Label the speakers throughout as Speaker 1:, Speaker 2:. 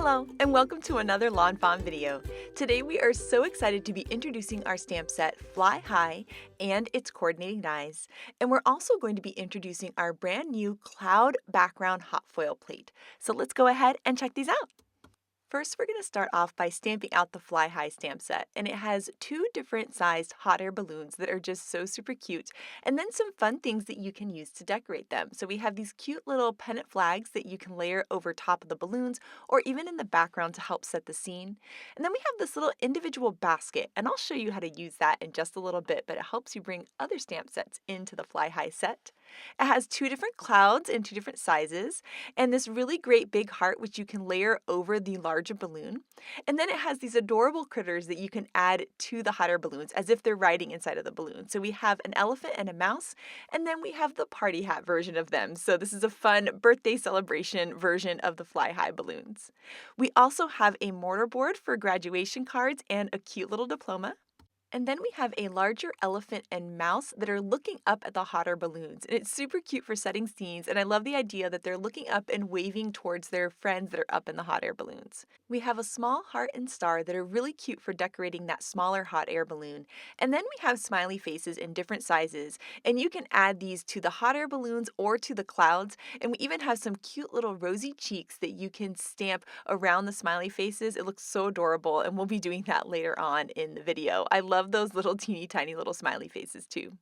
Speaker 1: Hello, and welcome to another Lawn Fawn video. Today we are so excited to be introducing our stamp set Fly High and its coordinating dies. And we're also going to be introducing our brand new cloud background hot foil plate. So let's go ahead and check these out. First, we're going to start off by stamping out the Fly High stamp set, and it has two different sized hot air balloons that are just so super cute, and then some fun things that you can use to decorate them. So we have these cute little pennant flags that you can layer over top of the balloons or even in the background to help set the scene. And then we have this little individual basket, and I'll show you how to use that in just a little bit, but it helps you bring other stamp sets into the Fly High set. It has two different clouds in two different sizes, and this really great big heart which you can layer over the larger balloon. And then it has these adorable critters that you can add to the hot air balloons as if they're riding inside of the balloon. So we have an elephant and a mouse, and then we have the party hat version of them. So this is a fun birthday celebration version of the Fly High balloons. We also have a mortar board for graduation cards and a cute little diploma. And then we have a larger elephant and mouse that are looking up at the hot air balloons. And it's super cute for setting scenes, and I love the idea that they're looking up and waving towards their friends that are up in the hot air balloons. We have a small heart and star that are really cute for decorating that smaller hot air balloon. And then we have smiley faces in different sizes, and you can add these to the hot air balloons or to the clouds. And we even have some cute little rosy cheeks that you can stamp around the smiley faces. It looks so adorable, and we'll be doing that later on in the video. I love those little teeny tiny little smiley faces too.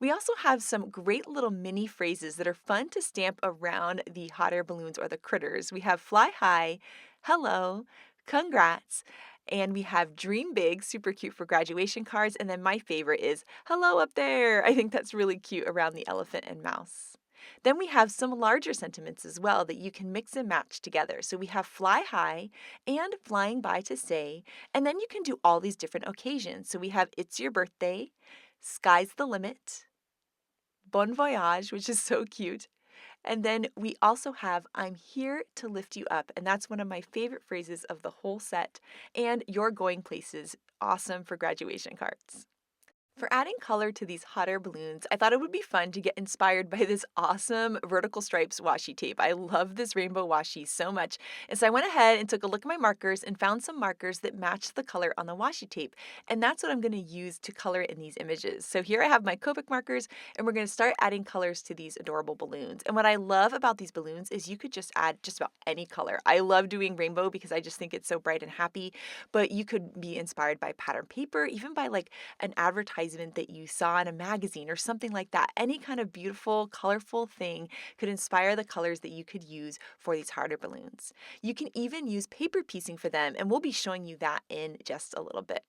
Speaker 1: We also have some great little mini phrases that are fun to stamp around the hot air balloons or the critters. We have fly high, hello, congrats, and we have dream big, super cute for graduation cards, and then my favorite is hello up there. I think that's really cute around the elephant and mouse. Then we have some larger sentiments as well that you can mix and match together. So we have fly high and flying by to say, and then you can do all these different occasions. So we have it's your birthday, sky's the limit, bon voyage, which is so cute. And then we also have I'm here to lift you up, and that's one of my favorite phrases of the whole set, and you're going places, awesome for graduation cards. For adding color to these hot air balloons, I thought it would be fun to get inspired by this awesome vertical stripes washi tape. I love this rainbow washi so much. And so I went ahead and took a look at my markers and found some markers that matched the color on the washi tape. And that's what I'm going to use to color in these images. So here I have my Copic markers, and we're going to start adding colors to these adorable balloons. And what I love about these balloons is you could just add just about any color. I love doing rainbow because I just think it's so bright and happy, but you could be inspired by pattern paper, even by like an advertisement that you saw in a magazine or something like that. Any kind of beautiful, colorful thing could inspire the colors that you could use for these harder balloons. You can even use paper piecing for them, and we'll be showing you that in just a little bit.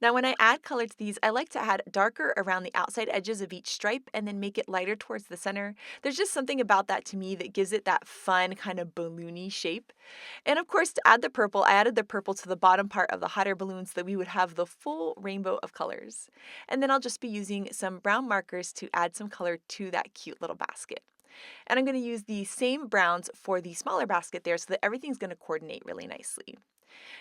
Speaker 1: Now, when I add color to these, I like to add darker around the outside edges of each stripe and then make it lighter towards the center. There's just something about that to me that gives it that fun kind of balloony shape. And of course, to add the purple, I added the purple to the bottom part of the hot air balloon so that we would have the full rainbow of colors. And then I'll just be using some brown markers to add some color to that cute little basket. And I'm going to use the same browns for the smaller basket there so that everything's going to coordinate really nicely.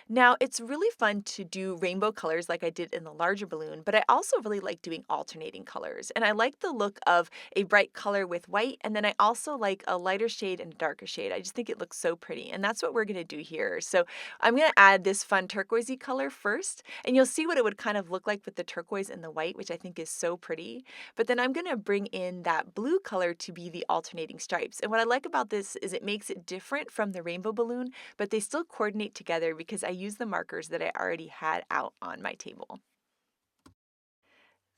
Speaker 1: Now, it's really fun to do rainbow colors like I did in the larger balloon, but I also really like doing alternating colors. And I like the look of a bright color with white, and then I also like a lighter shade and a darker shade. I just think it looks so pretty, and that's what we're going to do here. So I'm going to add this fun turquoisey color first, and you'll see what it would kind of look like with the turquoise and the white, which I think is so pretty. But then I'm going to bring in that blue color to be the alternating stripes. And what I like about this is it makes it different from the rainbow balloon, but they still coordinate together because I use the markers that I already had out on my table.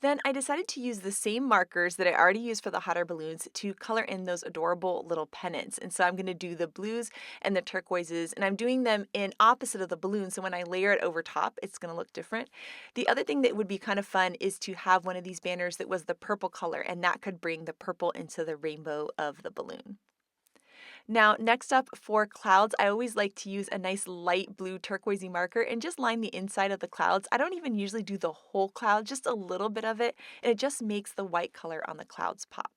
Speaker 1: Then I decided to use the same markers that I already used for the hot air balloons to color in those adorable little pennants. And so I'm going to do the blues and the turquoises, and I'm doing them in opposite of the balloon. So when I layer it over top, it's going to look different. The other thing that would be kind of fun is to have one of these banners that was the purple color, and that could bring the purple into the rainbow of the balloon. Now, next up for clouds, I always like to use a nice light blue turquoisey marker and just line the inside of the clouds. I don't even usually do the whole cloud, just a little bit of it, and it just makes the white color on the clouds pop.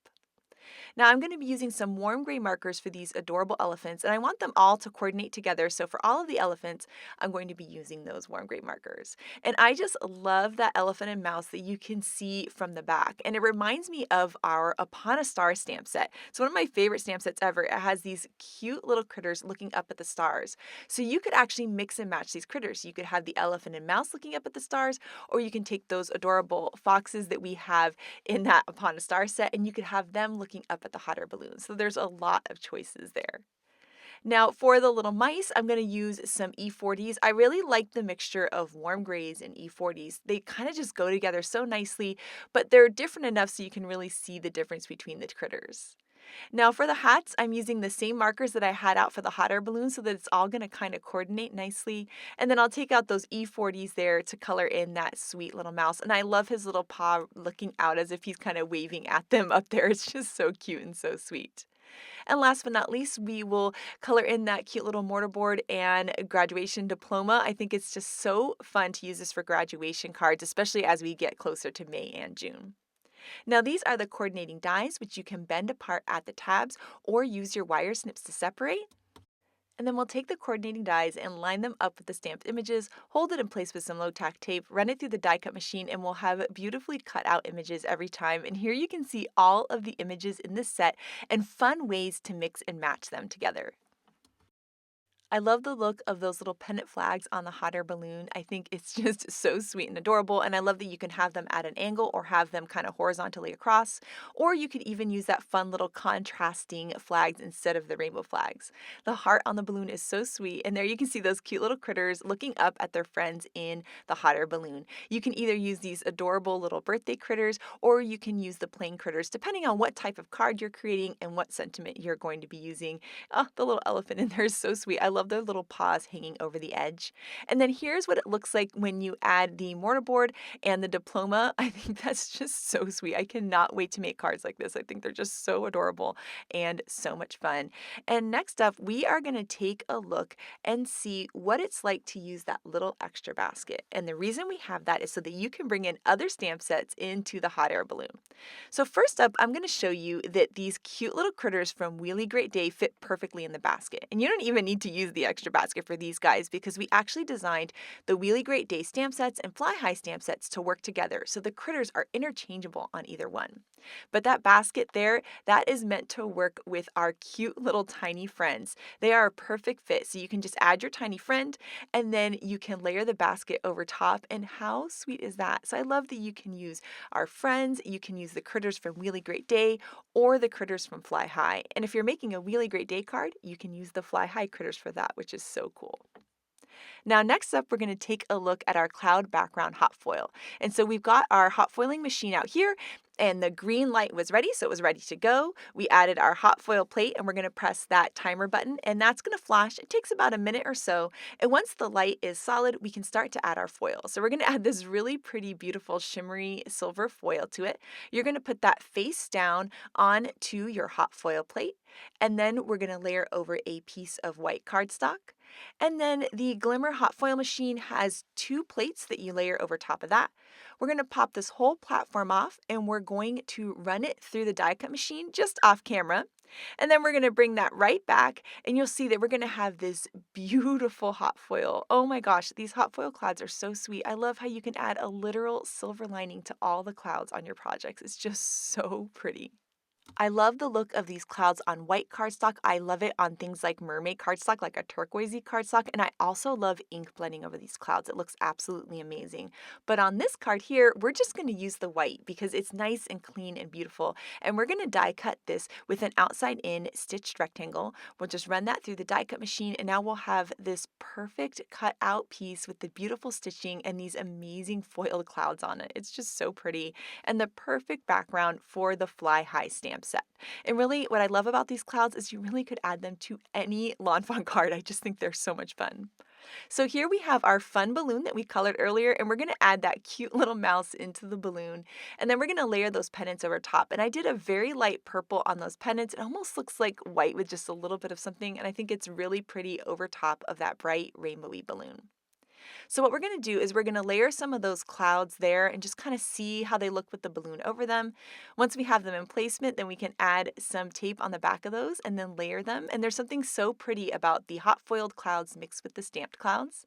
Speaker 1: Now I'm going to be using some warm gray markers for these adorable elephants, and I want them all to coordinate together. So for all of the elephants, I'm going to be using those warm gray markers. And I just love that elephant and mouse that you can see from the back. And it reminds me of our Upon a Star stamp set. It's one of my favorite stamp sets ever. It has these cute little critters looking up at the stars. So you could actually mix and match these critters. You could have the elephant and mouse looking up at the stars, or you can take those adorable foxes that we have in that Upon a Star set, and you could have them looking up at the hot air balloon. So there's a lot of choices there. Now for the little mice, I'm going to use some E40s. I really like the mixture of warm grays and E40s. They kind of just go together so nicely, but they're different enough so you can really see the difference between the critters. Now for the hats, I'm using the same markers that I had out for the hot air balloon so that it's all going to kind of coordinate nicely. And then I'll take out those E40s there to color in that sweet little mouse. And I love his little paw looking out as if he's kind of waving at them up there. It's just so cute and so sweet. And last but not least, we will color in that cute little mortarboard and graduation diploma. I think it's just so fun to use this for graduation cards, especially as we get closer to May and June. Now these are the coordinating dies, which you can bend apart at the tabs or use your wire snips to separate. And then we'll take the coordinating dies and line them up with the stamped images, hold it in place with some low tack tape, run it through the die cut machine, and we'll have beautifully cut out images every time. And here you can see all of the images in this set and fun ways to mix and match them together. I love the look of those little pennant flags on the hot air balloon. I think it's just so sweet and adorable, and I love that you can have them at an angle or have them kind of horizontally across, or you could even use that fun little contrasting flags instead of the rainbow flags. The heart on the balloon is so sweet, and there you can see those cute little critters looking up at their friends in the hot air balloon. You can either use these adorable little birthday critters, or you can use the plain critters, depending on what type of card you're creating and what sentiment you're going to be using. Oh, the little elephant in there is so sweet. I love their little paws hanging over the edge. And then here's what it looks like when you add the mortarboard and the diploma. I think that's just so sweet. I cannot wait to make cards like this. I think they're just so adorable and so much fun. And next up, we are going to take a look and see what it's like to use that little extra basket. And the reason we have that is so that you can bring in other stamp sets into the hot air balloon. So first up, I'm going to show you that these cute little critters from Really Great Day fit perfectly in the basket. And you don't even need to use the extra basket for these guys because we actually designed the Really Great Day stamp sets and Fly High stamp sets to work together, so the critters are interchangeable on either one. But that basket there, that is meant to work with our cute little tiny friends. They are a perfect fit, so you can just add your tiny friend and then you can layer the basket over top, and how sweet is that? So I love that you can use our friends, you can use the critters from Really Great Day or the critters from Fly High. And if you're making a Really Great Day card, you can use the Fly High critters for that, which is so cool. Now next up, we're going to take a look at our cloud background hot foil. And so we've got our hot foiling machine out here, and the green light was ready, so it was ready to go. We added our hot foil plate, and we're going to press that timer button, and that's going to flash. It takes about a minute or so, and once the light is solid, we can start to add our foil. So we're going to add this really pretty, beautiful, shimmery silver foil to it. You're going to put that face down onto your hot foil plate, and then we're going to layer over a piece of white cardstock. And then the Glimmer hot foil machine has two plates that you layer over top of that. We're going to pop this whole platform off, and we're going to run it through the die cut machine just off camera. And then we're going to bring that right back, and you'll see that we're going to have this beautiful hot foil. Oh my gosh, these hot foil clouds are so sweet. I love how you can add a literal silver lining to all the clouds on your projects. It's just so pretty. I love the look of these clouds on white cardstock. I love it on things like mermaid cardstock, like a turquoisey cardstock, and I also love ink blending over these clouds. It looks absolutely amazing. But on this card here, we're just going to use the white because it's nice and clean and beautiful, and we're going to die cut this with an outside-in stitched rectangle. We'll just run that through the die cut machine, and now we'll have this perfect cut out piece with the beautiful stitching and these amazing foiled clouds on it. It's just so pretty, and the perfect background for the Fly High stamp set. And really, what I love about these clouds is you really could add them to any lawn fawn card. I just think they're so much fun. So here we have our fun balloon that we colored earlier, and we're going to add that cute little mouse into the balloon. And then we're going to layer those pennants over top. And I did a very light purple on those pennants. It almost looks like white with just a little bit of something, and I think it's really pretty over top of that bright rainbowy balloon. So what we're going to do is we're going to layer some of those clouds there and just kind of see how they look with the balloon over them. Once we have them in placement, then we can add some tape on the back of those and then layer them. And there's something so pretty about the hot foiled clouds mixed with the stamped clouds.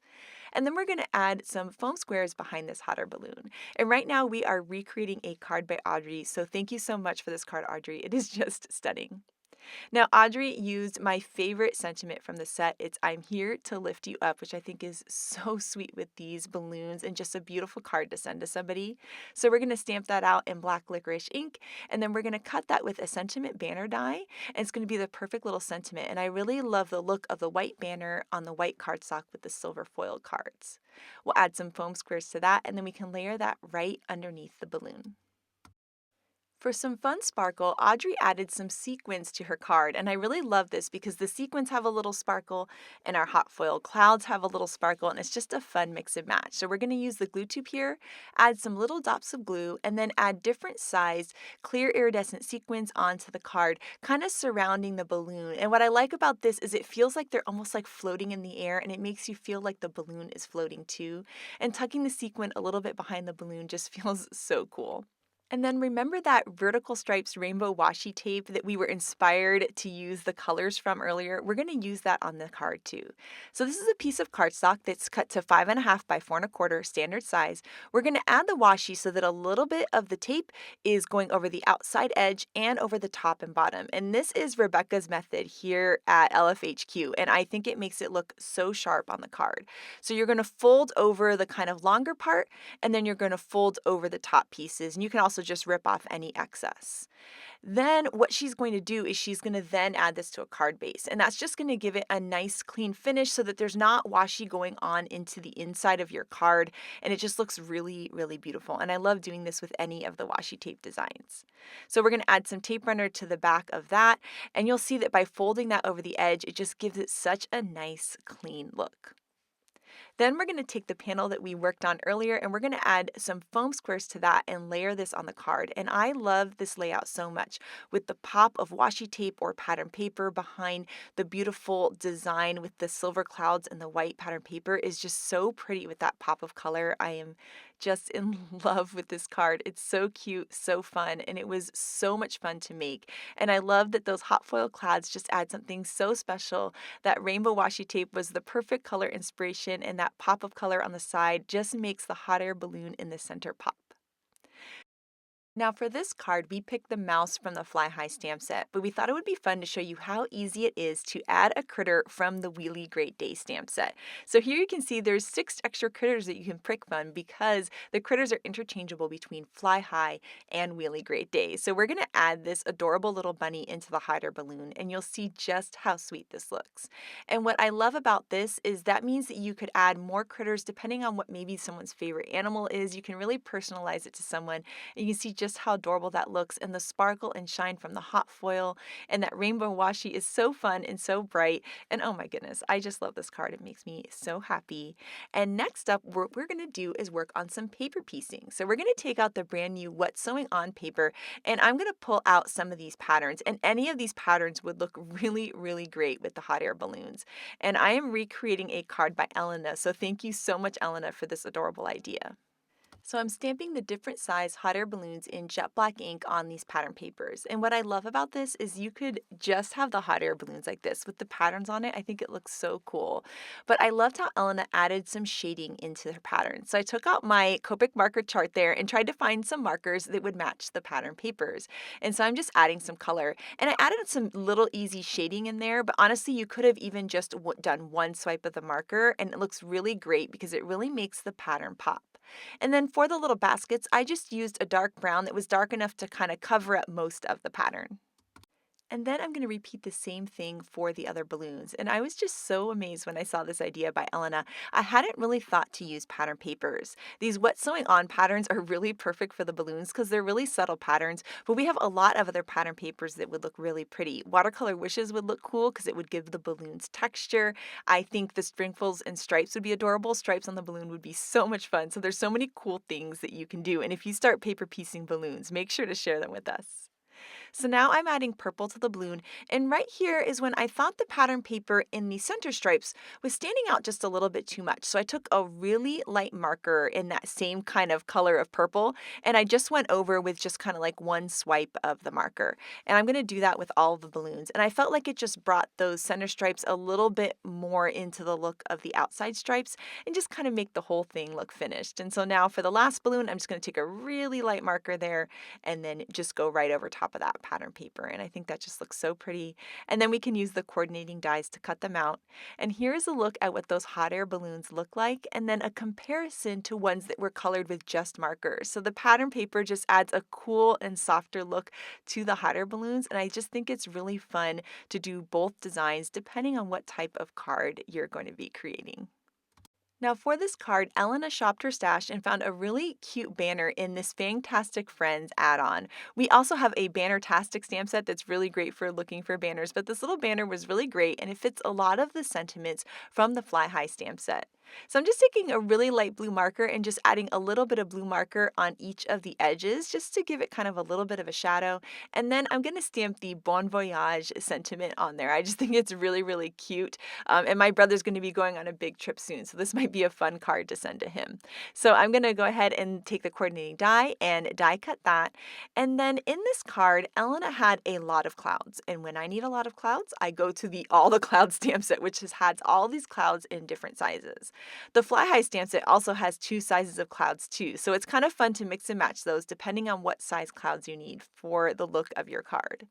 Speaker 1: And then we're going to add some foam squares behind this hot air balloon. And right now we are recreating a card by Audrey. So thank you so much for this card, Audrey. It is just stunning. Now, Audrey used my favorite sentiment from the set. It's "I'm here to lift you up," which I think is so sweet with these balloons and just a beautiful card to send to somebody. So we're going to stamp that out in black licorice ink, and then we're going to cut that with a sentiment banner die, and it's going to be the perfect little sentiment. And I really love the look of the white banner on the white cardstock with the silver foiled cards. We'll add some foam squares to that, and then we can layer that right underneath the balloon. For some fun sparkle, Audrey added some sequins to her card, and I really love this because the sequins have a little sparkle and our hot foil clouds have a little sparkle, and it's just a fun mix and match. So we're going to use the glue tube here, add some little dots of glue, and then add different sized clear iridescent sequins onto the card, kind of surrounding the balloon. And what I like about this is it feels like they're almost like floating in the air, and it makes you feel like the balloon is floating too. And tucking the sequin a little bit behind the balloon just feels so cool. And then remember that vertical stripes rainbow washi tape that we were inspired to use the colors from earlier? We're going to use that on the card too. So this is a piece of cardstock that's cut to 5.5 by 4.25 standard size. We're going to add the washi so that a little bit of the tape is going over the outside edge and over the top and bottom. And this is Rebecca's method here at LFHQ, and I think it makes it look so sharp on the card. So you're going to fold over the kind of longer part, and then you're going to fold over the top pieces, and you can also just rip off any excess. Then what she's going to do is she's going to then add this to a card base, and that's just going to give it a nice clean finish so that there's not washi going on into the inside of your card, and it just looks really, really beautiful. And I love doing this with any of the washi tape designs. So we're going to add some tape runner to the back of that, and you'll see that by folding that over the edge, it just gives it such a nice clean look. Then we're going to take the panel that we worked on earlier and we're going to add some foam squares to that and layer this on the card. And I love this layout so much with the pop of washi tape or pattern paper behind the beautiful design with the silver clouds and the white pattern paper is just so pretty with that pop of color. I am just in love with this card. It's so cute, so fun, and it was so much fun to make. And I love that those hot foil clouds just add something so special. That rainbow washi tape was the perfect color inspiration, and that pop of color on the side just makes the hot air balloon in the center pop. Now for this card, we picked the mouse from the Fly High stamp set, but we thought it would be fun to show you how easy it is to add a critter from the Wheelie Great Day stamp set. So here you can see there's 6 extra critters that you can pick from because the critters are interchangeable between Fly High and Wheelie Great Day. So we're going to add this adorable little bunny into the hot air balloon, and you'll see just how sweet this looks. And what I love about this is that means that you could add more critters depending on what maybe someone's favorite animal is. You can really personalize it to someone, and you can see just how adorable that looks, and the sparkle and shine from the hot foil and that rainbow washi is so fun and so bright. And oh my goodness, I just love this card. It makes me so happy. And next up, what we're going to do is work on some paper piecing. So we're going to take out the brand new What's Sewing On paper, and I'm going to pull out some of these patterns, and any of these patterns would look really, really great with the hot air balloons. And I am recreating a card by Elena, so thank you so much, Elena, for this adorable idea. So I'm stamping the different size hot air balloons in jet black ink on these pattern papers. And what I love about this is you could just have the hot air balloons like this with the patterns on it. I think it looks so cool. But I loved how Elena added some shading into her pattern. So I took out my Copic marker chart there and tried to find some markers that would match the pattern papers. And so I'm just adding some color. And I added some little easy shading in there, but honestly you could have even just done one swipe of the marker, and it looks really great because it really makes the pattern pop. And then for the little baskets, I just used a dark brown that was dark enough to kind of cover up most of the pattern. And then I'm going to repeat the same thing for the other balloons. And I was just so amazed when I saw this idea by Elena. I hadn't really thought to use pattern papers. These What's Sewing On patterns are really perfect for the balloons because they're really subtle patterns, but we have a lot of other pattern papers that would look really pretty. Watercolor Wishes would look cool because it would give the balloons texture. I think the sprinkles and stripes would be adorable. Stripes on the balloon would be so much fun. So there's so many cool things that you can do. And if you start paper piecing balloons, make sure to share them with us. So now I'm adding purple to the balloon, and right here is when I thought the pattern paper in the center stripes was standing out just a little bit too much. So I took a really light marker in that same kind of color of purple, and I just went over with just kind of like one swipe of the marker. And I'm going to do that with all of the balloons. And I felt like it just brought those center stripes a little bit more into the look of the outside stripes and just kind of make the whole thing look finished. And so now for the last balloon, I'm just going to take a really light marker there and then just go right over top of that pattern paper. And I think that just looks so pretty. And then we can use the coordinating dies to cut them out. And here's a look at what those hot air balloons look like, and then a comparison to ones that were colored with just markers. So the pattern paper just adds a cool and softer look to the hot air balloons, and I just think it's really fun to do both designs depending on what type of card you're going to be creating. Now for this card, Elena shopped her stash and found a really cute banner in this Fangtastic Friends add-on. We also have a Banner-tastic stamp set that's really great for looking for banners, but this little banner was really great and it fits a lot of the sentiments from the Fly High stamp set. So I'm just taking a really light blue marker and just adding a little bit of blue marker on each of the edges just to give it kind of a little bit of a shadow. And then I'm going to stamp the Bon Voyage sentiment on there. I just think it's really, really cute. And my brother's going to be going on a big trip soon, so this might be a fun card to send to him. So I'm going to go ahead and take the coordinating die and die cut that. And then in this card, Elena had a lot of clouds. And when I need a lot of clouds, I go to the All the Clouds stamp set, which has all these clouds in different sizes. The Fly High stamp set also has two sizes of clouds too, so it's kind of fun to mix and match those depending on what size clouds you need for the look of your card.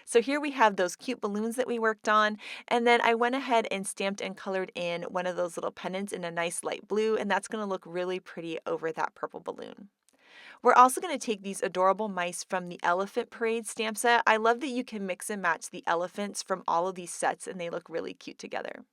Speaker 1: So here we have those cute balloons that we worked on, and then I went ahead and stamped and colored in one of those little pennants in a nice light blue, and that's going to look really pretty over that purple balloon. We're also going to take these adorable mice from the Elephant Parade stamp set. I love that you can mix and match the elephants from all of these sets, and they look really cute together.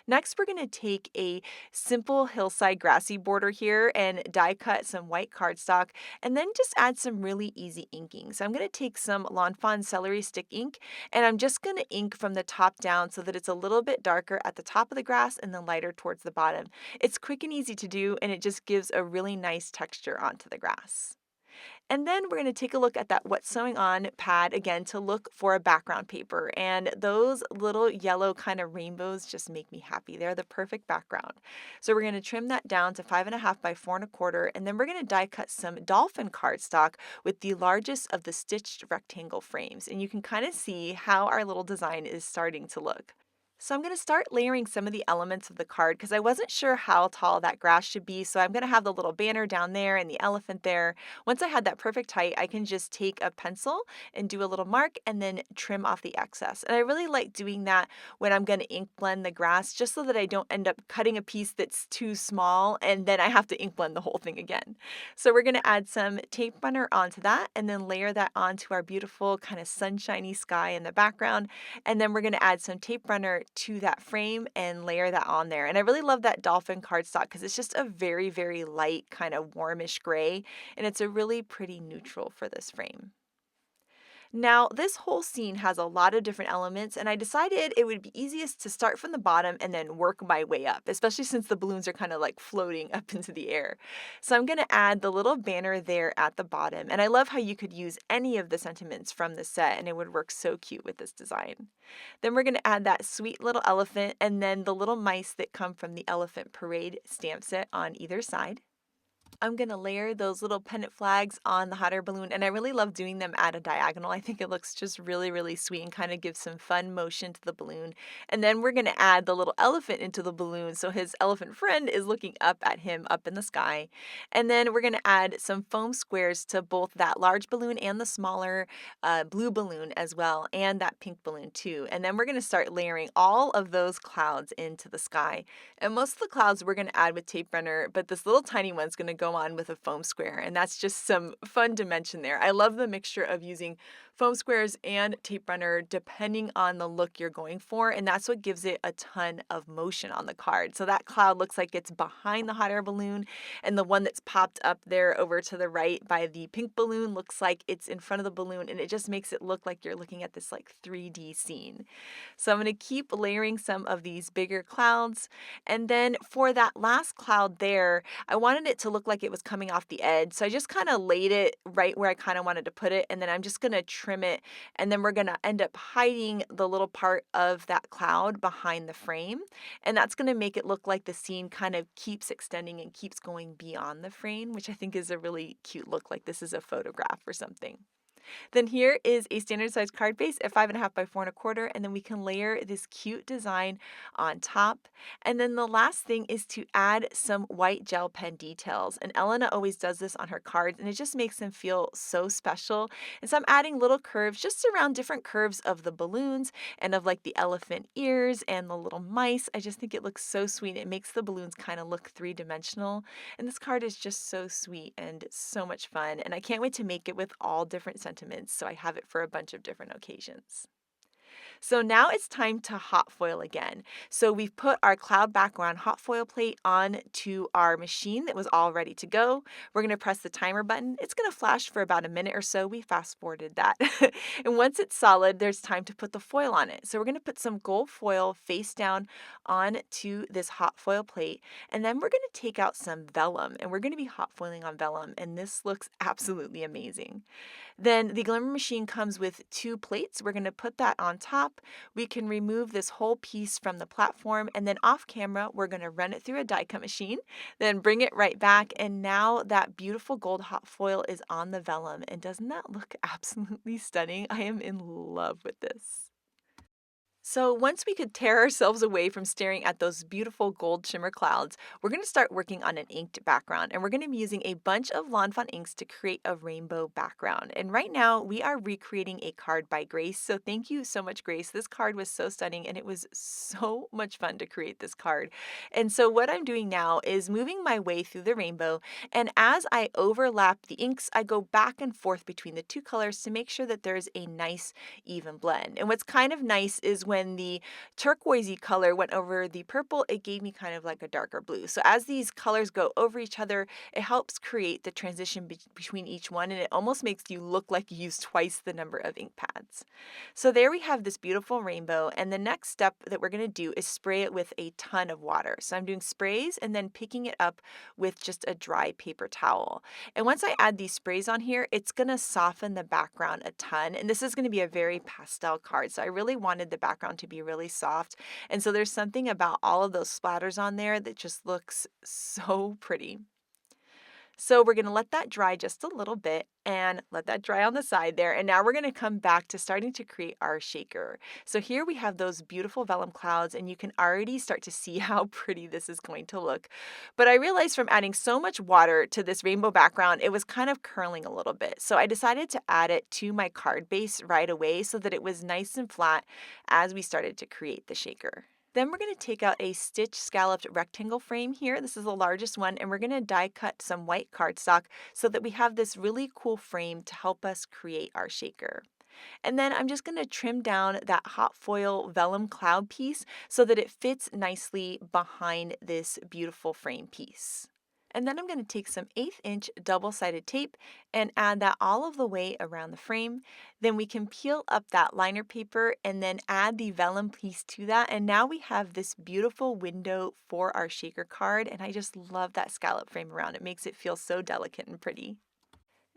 Speaker 1: Next, we're going to take a simple hillside grassy border here and die cut some white cardstock and then just add some really easy inking. So I'm going to take some lawnfawn celery stick ink and I'm just going to ink from the top down so that it's a little bit darker at the top of the grass and then lighter towards the bottom. It's quick and easy to do and it just gives a really nice texture onto the grass. And then we're going to take a look at that What's Sewing On pad again to look for a background paper. And those little yellow kind of rainbows just make me happy. They're the perfect background. So we're going to trim that down to 5.5 by 4.25. And then we're going to die cut some dolphin cardstock with the largest of the stitched rectangle frames. And you can kind of see how our little design is starting to look. So I'm going to start layering some of the elements of the card because I wasn't sure how tall that grass should be. So I'm going to have the little banner down there and the elephant there. Once I had that perfect height, I can just take a pencil and do a little mark and then trim off the excess. And I really like doing that when I'm going to ink blend the grass just so that I don't end up cutting a piece that's too small and then I have to ink blend the whole thing again. So we're going to add some tape runner onto that and then layer that onto our beautiful kind of sunshiny sky in the background. And then we're going to add some tape runner to that frame and layer that on there. And I really love that dolphin cardstock because it's just a very, very light kind of warmish gray and it's a really pretty neutral for this frame. Now, this whole scene has a lot of different elements, and I decided it would be easiest to start from the bottom and then work my way up, especially since the balloons are kind of like floating up into the air. So I'm going to add the little banner there at the bottom, and I love how you could use any of the sentiments from the set, and it would work so cute with this design. Then we're going to add that sweet little elephant, and then the little mice that come from the Elephant Parade stamp set on either side. I'm going to layer those little pennant flags on the hot air balloon, and I really love doing them at a diagonal. I think it looks just really, really sweet and kind of gives some fun motion to the balloon. And then we're going to add the little elephant into the balloon, so his elephant friend is looking up at him up in the sky. And then we're going to add some foam squares to both that large balloon and the smaller blue balloon as well, and that pink balloon too. And then we're going to start layering all of those clouds into the sky. And most of the clouds we're going to add with tape runner, but this little tiny one's going to go on with a foam square, and that's just some fun dimension there. I love the mixture of using foam squares and tape runner depending on the look you're going for, and that's what gives it a ton of motion on the card. So that cloud looks like it's behind the hot air balloon, and the one that's popped up there over to the right by the pink balloon looks like it's in front of the balloon, and it just makes it look like you're looking at this like 3D scene. So I'm going to keep layering some of these bigger clouds, and then for that last cloud there, I wanted it to look like like it was coming off the edge. So I just kind of laid it right where I kind of wanted to put it, and then I'm just going to trim it, and then we're going to end up hiding the little part of that cloud behind the frame, and that's going to make it look like the scene kind of keeps extending and keeps going beyond the frame, which I think is a really cute look, like this is a photograph or something. Then here is a standard size card base at 5.5 by 4.25, and then we can layer this cute design on top. And then the last thing is to add some white gel pen details. And Elena always does this on her cards, and it just makes them feel so special. And so I'm adding little curves just around different curves of the balloons and of like the elephant ears and the little mice. I just think it looks so sweet. It makes the balloons kind of look three-dimensional. And this card is just so sweet and so much fun. And I can't wait to make it with all different sentiments, so I have it for a bunch of different occasions. So now it's time to hot foil again. So we've put our cloud background hot foil plate on to our machine that was all ready to go. We're going to press the timer button. It's going to flash for about a minute or so. We fast forwarded that. And once it's solid, there's time to put the foil on it. So we're going to put some gold foil face down onto this hot foil plate. And then we're going to take out some vellum, and we're going to be hot foiling on vellum. And this looks absolutely amazing. Then the glimmer machine comes with 2 plates. We're going to put that on top. We can remove this whole piece from the platform, and then off camera, we're going to run it through a die cut machine, then bring it right back. And now that beautiful gold hot foil is on the vellum. And doesn't that look absolutely stunning? I am in love with this. So once we could tear ourselves away from staring at those beautiful gold shimmer clouds, we're going to start working on an inked background, and we're going to be using a bunch of lawnfawn inks to create a rainbow background. And right now we are recreating a card by Grace. So thank you so much, Grace. This card was so stunning, and it was so much fun to create this card. And so what I'm doing now is moving my way through the rainbow, and as I overlap the inks, I go back and forth between the 2 colors to make sure that there's a nice even blend. And what's kind of nice is when the turquoisey color went over the purple, it gave me kind of like a darker blue. So as these colors go over each other, it helps create the transition between each one, and it almost makes you look like you used twice the number of ink pads. So there we have this beautiful rainbow, and the next step that we're going to do is spray it with a ton of water. So I'm doing sprays and then picking it up with just a dry paper towel. And once I add these sprays on here, it's going to soften the background a ton, and this is going to be a very pastel card. So I really wanted the background to be really soft. And so there's something about all of those splatters on there that just looks so pretty. So we're going to let that dry just a little bit and let that dry on the side there. And now we're going to come back to starting to create our shaker. So here we have those beautiful vellum clouds, and you can already start to see how pretty this is going to look. But I realized from adding so much water to this rainbow background, it was kind of curling a little bit. So I decided to add it to my card base right away so that it was nice and flat as we started to create the shaker. Then we're going to take out a stitch scalloped rectangle frame here. This is the largest one, and we're going to die cut some white cardstock so that we have this really cool frame to help us create our shaker. And then I'm just going to trim down that hot foil vellum cloud piece so that it fits nicely behind this beautiful frame piece. And then I'm going to take some 1/8 inch double-sided tape and add that all of the way around the frame. Then we can peel up that liner paper and then add the vellum piece to that. And now we have this beautiful window for our shaker card. And I just love that scallop frame around. It makes it feel so delicate and pretty.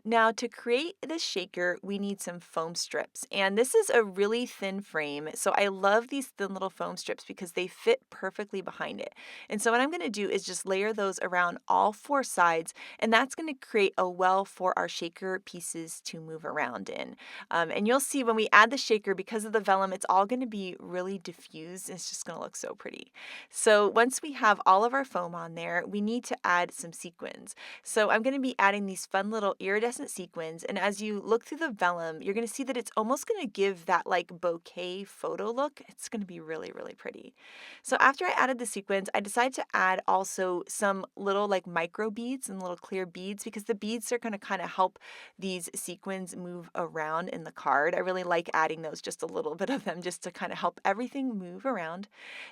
Speaker 1: Now to create this shaker, we need some foam strips, and this is a really thin frame, so I love these thin little foam strips because they fit perfectly behind it. And so what I'm going to do is just layer those around all 4 sides, and that's going to create a well for our shaker pieces to move around in. And you'll see when we add the shaker, because of the vellum, it's all going to be really diffused, and it's just going to look so pretty. So once we have all of our foam on there, we need to add some sequins. So I'm going to be adding these fun little iridescent sequins, and as you look through the vellum, you're going to see that it's almost going to give that like bouquet photo look. It's going to be really, really pretty. So after I added the sequins, I decided to add also some little like micro beads and little clear beads, because the beads are going to kind of help these sequins move around in the card. I really like adding those, just a little bit of them, just to kind of help everything move around.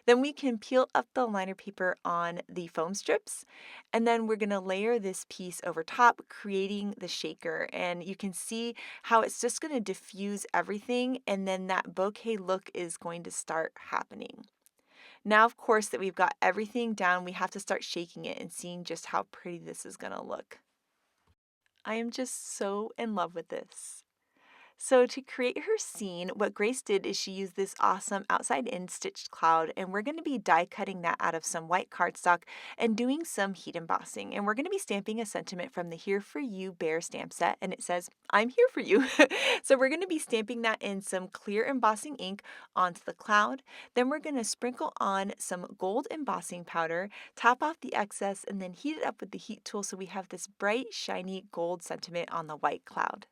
Speaker 1: Then we can peel up the liner paper on the foam strips, and then we're going to layer this piece over top, creating the shaker. And you can see how it's just going to diffuse everything, and then that bouquet look is going to start happening. Now, of course, that we've got everything down, we have to start shaking it and seeing just how pretty this is gonna look. I am just so in love with this. So to create her scene, what Grace did is she used this awesome outside-in stitched cloud, and we're going to be die cutting that out of some white cardstock and doing some heat embossing. And we're going to be stamping a sentiment from the Here For You Bear stamp set, and it says, I'm here for you. So we're going to be stamping that in some clear embossing ink onto the cloud. Then we're going to sprinkle on some gold embossing powder, top off the excess, and then heat it up with the heat tool so we have this bright, shiny gold sentiment on the white cloud.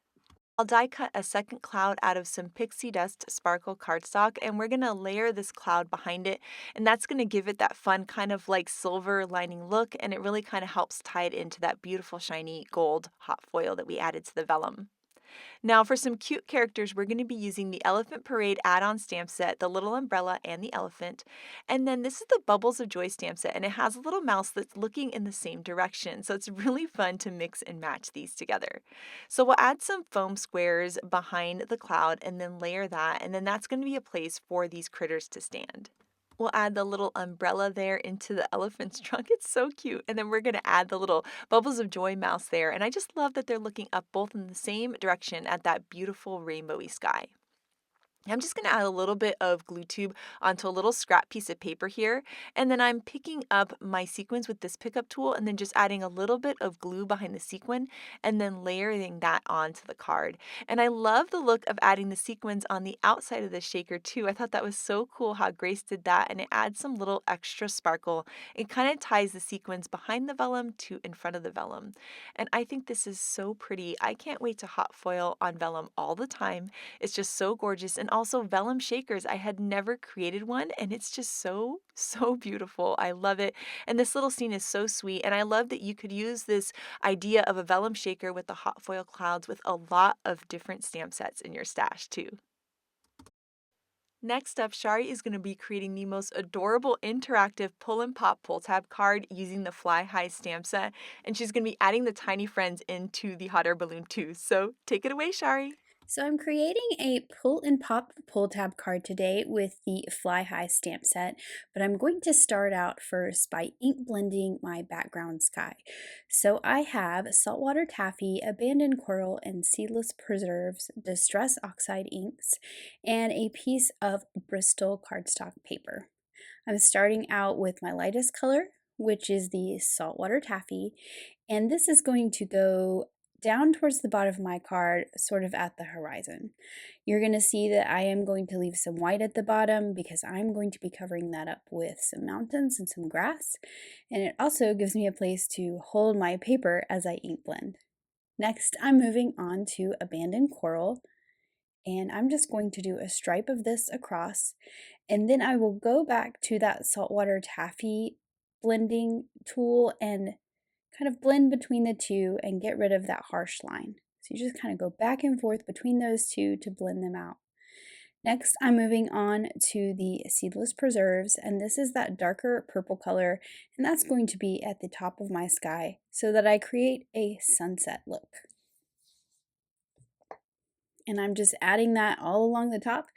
Speaker 1: I'll die cut a second cloud out of some pixie dust sparkle cardstock, and we're going to layer this cloud behind it, and that's going to give it that fun kind of like silver lining look, and it really kind of helps tie it into that beautiful shiny gold hot foil that we added to the vellum. Now for some cute characters, we're going to be using the Elephant Parade add-on stamp set, the little umbrella and the elephant. And then this is the Bubbles of Joy stamp set, and it has a little mouse that's looking in the same direction. So it's really fun to mix and match these together. So we'll add some foam squares behind the cloud and then layer that, and then that's going to be a place for these critters to stand. We'll add the little umbrella there into the elephant's trunk. It's so cute. And then we're going to add the little Bubbles of Joy mouse there. And I just love that they're looking up both in the same direction at that beautiful rainbowy sky. I'm just going to add a little bit of glue tube onto a little scrap piece of paper here, and then I'm picking up my sequins with this pickup tool and then just adding a little bit of glue behind the sequin and then layering that onto the card. And I love the look of adding the sequins on the outside of the shaker too. I thought that was so cool how Grace did that, and it adds some little extra sparkle. It kind of ties the sequins behind the vellum to in front of the vellum. And I think this is so pretty. I can't wait to hot foil on vellum all the time. It's just so gorgeous. And also vellum shakers. I had never created one, and it's just so, so beautiful. I love it. And this little scene is so sweet. And I love that you could use this idea of a vellum shaker with the hot foil clouds with a lot of different stamp sets in your stash too. Next up, Shari is going to be creating the most adorable interactive pull and pop pull tab card using the Fly High stamp set, and she's going to be adding the tiny friends into the hot air balloon too. So take it away, Shari.
Speaker 2: So I'm creating a pull and pop pull tab card today with the Fly High stamp set, but I'm going to start out first by ink blending my background sky. So I have saltwater taffy, abandoned coral, and seedless preserves, distress oxide inks, and a piece of Bristol cardstock paper. I'm starting out with my lightest color, which is the saltwater taffy, and this is going to go down towards the bottom of my card, sort of at the horizon. You're going to see that I am going to leave some white at the bottom because I'm going to be covering that up with some mountains and some grass, and it also gives me a place to hold my paper as I ink blend. Next, I'm moving on to abandoned coral, and I'm just going to do a stripe of this across, and then I will go back to that saltwater taffy blending tool and kind of blend between the two and get rid of that harsh line. So you just kind of go back and forth between those two to blend them out. Next, I'm moving on to the seedless preserves, and this is that darker purple color, and that's going to be at the top of my sky so that I create a sunset look. And I'm just adding that all along the top,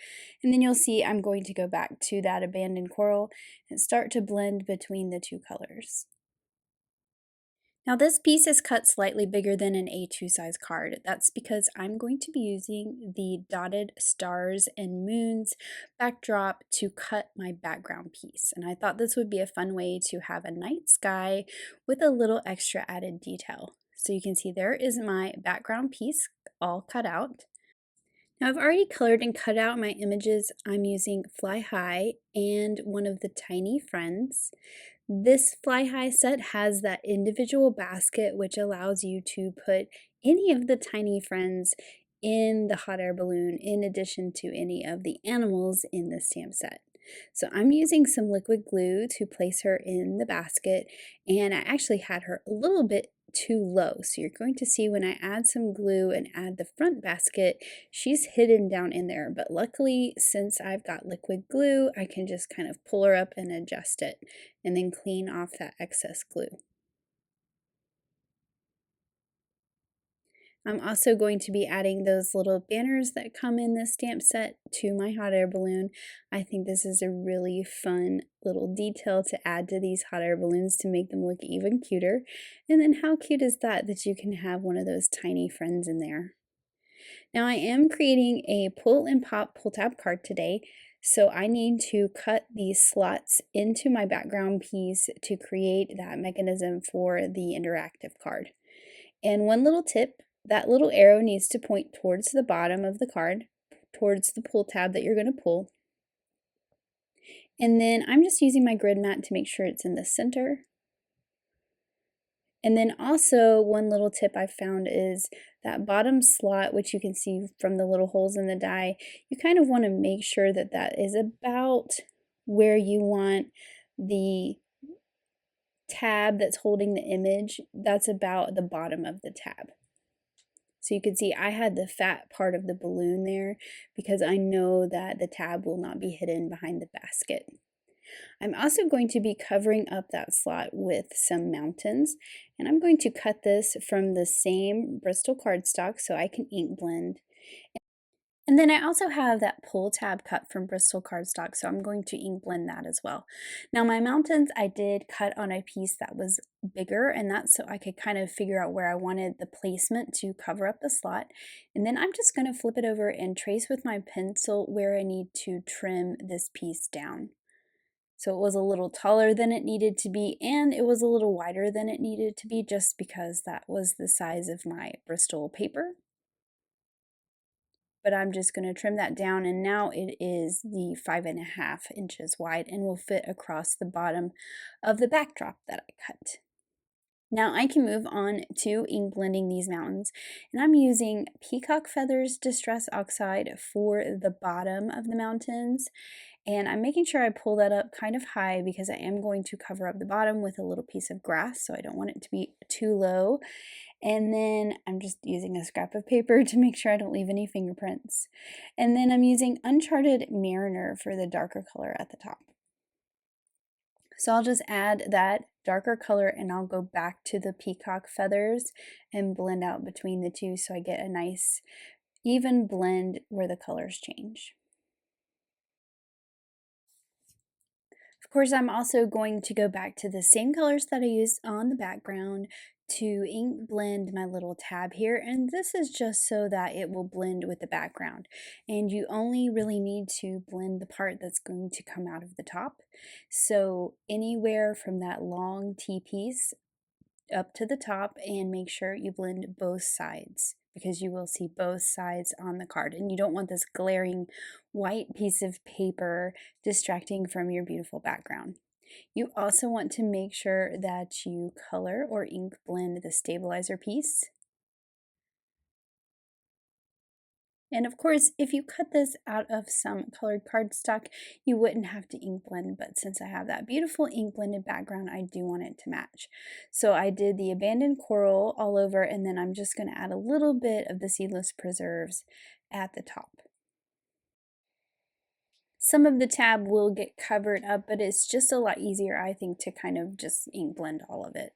Speaker 2: and then you'll see I'm going to go back to that abandoned coral and start to blend between the two colors. Now this piece is cut slightly bigger than an A2 size card. That's because I'm going to be using the dotted stars and moons backdrop to cut my background piece. And I thought this would be a fun way to have a night sky with a little extra added detail. So you can see there is my background piece all cut out. Now I've already colored and cut out my images. I'm using Fly High and one of the tiny friends. This Fly High set has that individual basket which allows you to put any of the tiny friends in the hot air balloon in addition to any of the animals in the stamp set. So I'm using some liquid glue to place her in the basket, and I actually had her a little bit too low. So you're going to see when I add some glue and add the front basket, she's hidden down in there. But luckily, since I've got liquid glue, I can just kind of pull her up and adjust it and then clean off that excess glue. I'm also going to be adding those little banners that come in this stamp set to my hot air balloon. I think this is a really fun little detail to add to these hot air balloons to make them look even cuter. And then how cute is that you can have one of those tiny friends in there? Now I am creating a pull and pop pull tab card today. So I need to cut these slots into my background piece to create that mechanism for the interactive card. And one little tip, that little arrow needs to point towards the bottom of the card, towards the pull tab that you're going to pull. And then I'm just using my grid mat to make sure it's in the center. And then also one little tip I found is that bottom slot, which you can see from the little holes in the die, you kind of want to make sure that that is about where you want the tab that's holding the image. That's about the bottom of the tab. So you can see I had the fat part of the balloon there because I know that the tab will not be hidden behind the basket. I'm also going to be covering up that slot with some mountains, and I'm going to cut this from the same Bristol cardstock so I can ink blend. And then I also have that pull tab cut from Bristol cardstock, so I'm going to ink blend that as well. Now my mountains I did cut on a piece that was bigger, and that's so I could kind of figure out where I wanted the placement to cover up the slot. And then I'm just going to flip it over and trace with my pencil where I need to trim this piece down. So it was a little taller than it needed to be, and it was a little wider than it needed to be just because that was the size of my Bristol paper. But I'm just going to trim that down, and now it is the 5.5 inches wide and will fit across the bottom of the backdrop that I cut. Now I can move on to ink blending these mountains, and I'm using Peacock Feathers Distress Oxide for the bottom of the mountains, and I'm making sure I pull that up kind of high because I am going to cover up the bottom with a little piece of grass, so I don't want it to be too low. And then I'm just using a scrap of paper to make sure I don't leave any fingerprints. And then I'm using Uncharted Mariner for the darker color at the top. So I'll just add that darker color and I'll go back to the peacock feathers and blend out between the two so I get a nice even blend where the colors change. Of course, I'm also going to go back to the same colors that I used on the background to ink blend my little tab here, and this is just so that it will blend with the background, and you only really need to blend the part that's going to come out of the top. So anywhere from that long T piece up to the top, and make sure you blend both sides because you will see both sides on the card, and you don't want this glaring white piece of paper distracting from your beautiful background. You also want to make sure that you color or ink blend the stabilizer piece. And of course, if you cut this out of some colored cardstock, you wouldn't have to ink blend, but since I have that beautiful ink blended background, I do want it to match. So I did the abandoned coral all over, and then I'm just going to add a little bit of the seedless preserves at the top. Some of the tab will get covered up, but it's just a lot easier, I think, to kind of just ink blend all of it.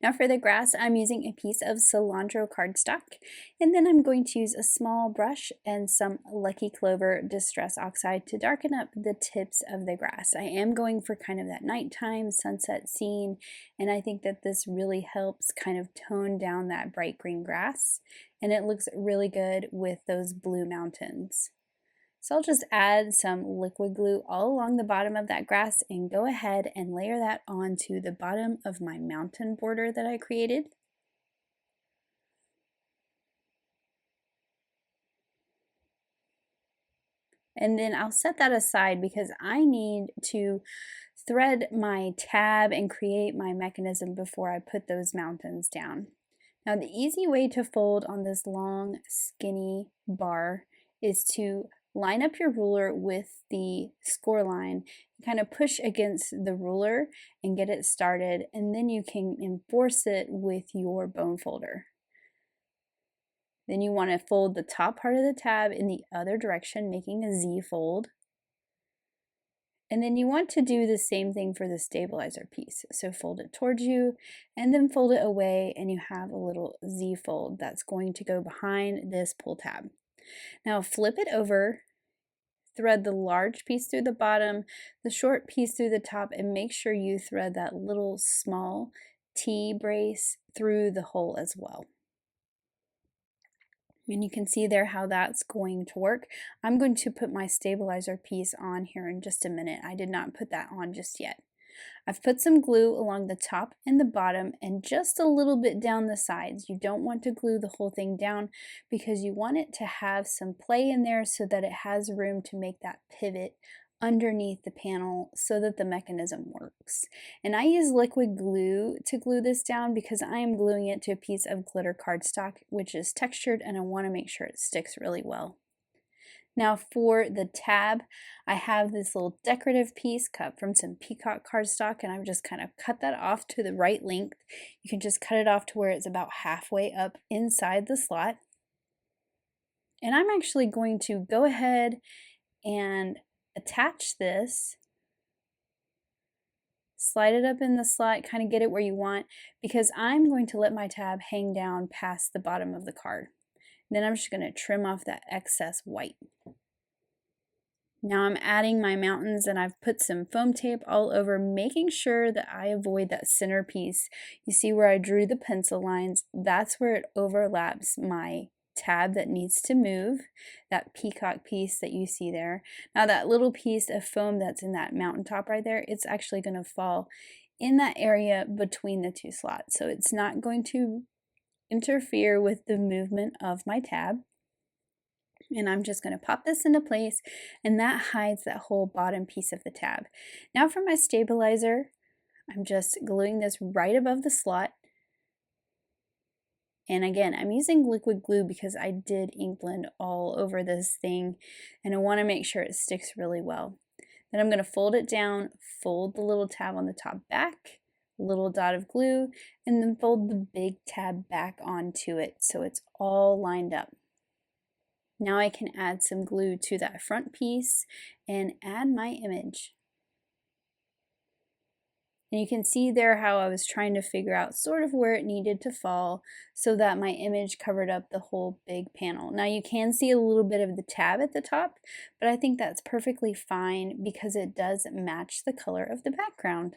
Speaker 2: Now for the grass, I'm using a piece of cilantro cardstock, and then I'm going to use a small brush and some Lucky Clover Distress Oxide to darken up the tips of the grass. I am going for kind of that nighttime sunset scene, and I think that this really helps kind of tone down that bright green grass, and it looks really good with those blue mountains. So I'll just add some liquid glue all along the bottom of that grass and go ahead and layer that onto the bottom of my mountain border that I created. And then I'll set that aside because I need to thread my tab and create my mechanism before I put those mountains down. Now the easy way to fold on this long skinny bar is to line up your ruler with the score line, kind of push against the ruler and get it started, and then you can enforce it with your bone folder. Then you want to fold the top part of the tab in the other direction, making a Z fold. And then you want to do the same thing for the stabilizer piece. So fold it towards you and then fold it away, and you have a little Z fold that's going to go behind this pull tab. Now flip it over, thread the large piece through the bottom, the short piece through the top, and make sure you thread that little small T brace through the hole as well. And you can see there how that's going to work. I'm going to put my stabilizer piece on here in just a minute. I did not put that on just yet. I've put some glue along the top and the bottom and just a little bit down the sides. You don't want to glue the whole thing down because you want it to have some play in there so that it has room to make that pivot underneath the panel so that the mechanism works. And I use liquid glue to glue this down because I am gluing it to a piece of glitter cardstock, which is textured, and I want to make sure it sticks really well. Now for the tab, I have this little decorative piece cut from some peacock cardstock, and I've just kind of cut that off to the right length. You can just cut it off to where it's about halfway up inside the slot. And I'm actually going to go ahead and attach this, slide it up in the slot, kind of get it where you want, because I'm going to let my tab hang down past the bottom of the card. And then I'm just going to trim off that excess white. Now I'm adding my mountains, and I've put some foam tape all over, making sure that I avoid that center piece. You see where I drew the pencil lines? That's where it overlaps my tab that needs to move, that peacock piece that you see there. Now that little piece of foam that's in that mountaintop right there, it's actually going to fall in that area between the two slots. So it's not going to interfere with the movement of my tab. And I'm just going to pop this into place, and that hides that whole bottom piece of the tab. Now for my stabilizer, I'm just gluing this right above the slot. And again, I'm using liquid glue because I did ink blend all over this thing, and I want to make sure it sticks really well. Then I'm going to fold it down, fold the little tab on the top back, little dot of glue, and then fold the big tab back onto it so it's all lined up. Now I can add some glue to that front piece and add my image. And you can see there how I was trying to figure out sort of where it needed to fall so that my image covered up the whole big panel. Now you can see a little bit of the tab at the top, but I think that's perfectly fine because it does match the color of the background.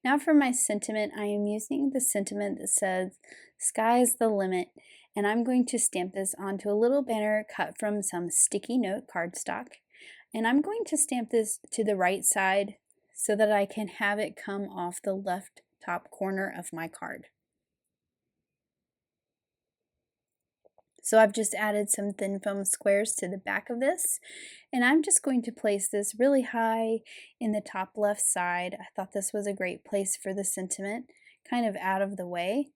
Speaker 2: Now for my sentiment, I am using the sentiment that says, "Sky's the limit," and I'm going to stamp this onto a little banner cut from some sticky note cardstock. And I'm going to stamp this to the right side so that I can have it come off the left top corner of my card. So I've just added some thin foam squares to the back of this, and I'm just going to place this really high in the top left side. I thought this was a great place for the sentiment, kind of out of the way.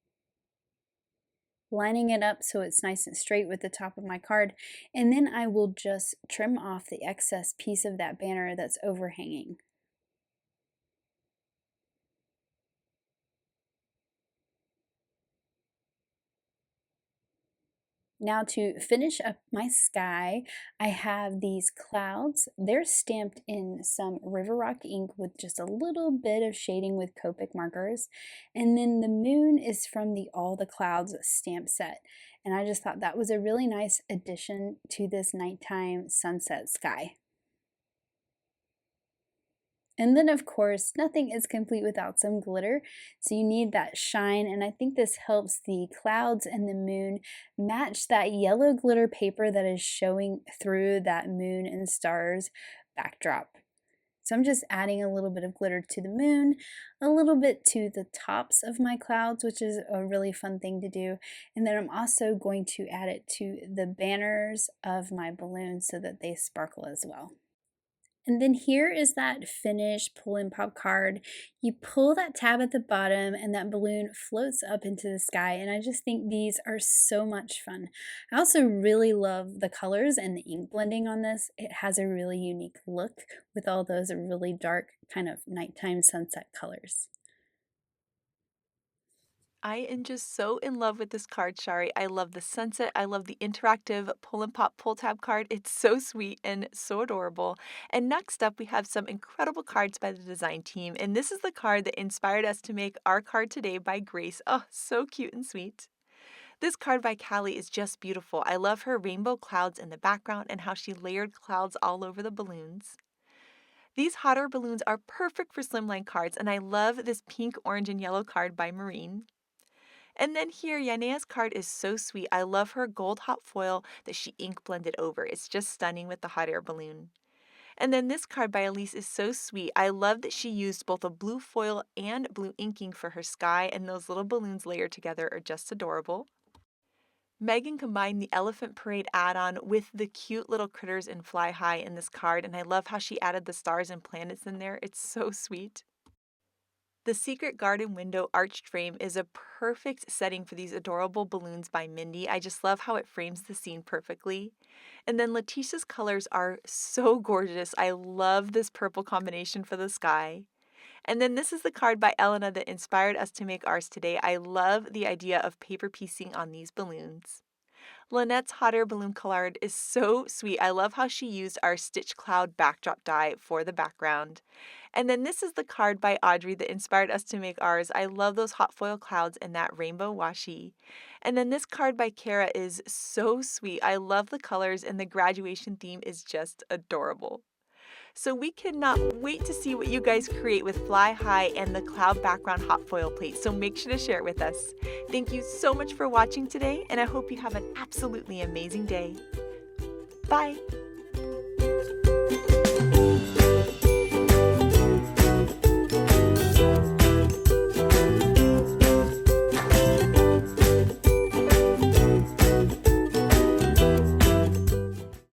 Speaker 2: Lining it up so it's nice and straight with the top of my card, and then I will just trim off the excess piece of that banner that's overhanging. Now to finish up my sky, I have these clouds. They're stamped in some River Rock ink with just a little bit of shading with Copic markers. And then the moon is from the All the Clouds stamp set. And I just thought that was a really nice addition to this nighttime sunset sky. And then, of course, nothing is complete without some glitter, so you need that shine, and I think this helps the clouds and the moon match that yellow glitter paper that is showing through that moon and stars backdrop. So I'm just adding a little bit of glitter to the moon, a little bit to the tops of my clouds, which is a really fun thing to do, and then I'm also going to add it to the banners of my balloons so that they sparkle as well. And then here is that finished pull and pop card. You pull that tab at the bottom and that balloon floats up into the sky. And I just think these are so much fun. I also really love the colors and the ink blending on this. It has a really unique look with all those really dark kind of nighttime sunset colors.
Speaker 1: I am just so in love with this card, Shari. I love the sunset. I love the interactive pull and pop pull tab card. It's so sweet and so adorable. And next up, we have some incredible cards by the design team. And this is the card that inspired us to make our card today by Grace. Oh, so cute and sweet. This card by Callie is just beautiful. I love her rainbow clouds in the background and how she layered clouds all over the balloons. These hot air balloons are perfect for slimline cards, and I love this pink, orange, and yellow card by Marine. And then here, Yanea's card is so sweet. I love her gold hot foil that she ink blended over. It's just stunning with the hot air balloon. And then this card by Elise is so sweet. I love that she used both a blue foil and blue inking for her sky, and those little balloons layered together are just adorable. Megan combined the Elephant Parade add-on with the cute little critters in Fly High in this card, and I love how she added the stars and planets in there. It's so sweet. The Secret Garden Window arched frame is a perfect setting for these adorable balloons by Mindy. I just love how it frames the scene perfectly. And then Letitia's colors are so gorgeous. I love this purple combination for the sky. And then this is the card by Elena that inspired us to make ours today. I love the idea of paper piecing on these balloons. Lynette's hot air balloon card is so sweet. I love how she used our Stitch Cloud backdrop die for the background. And then this is the card by Audrey that inspired us to make ours. I love those hot foil clouds and that rainbow washi. And then this card by Kara is so sweet. I love the colors and the graduation theme is just adorable. So we cannot wait to see what you guys create with Fly High and the cloud background hot foil plate, so make sure to share it with us. Thank you so much for watching today, and I hope you have an absolutely amazing day. Bye!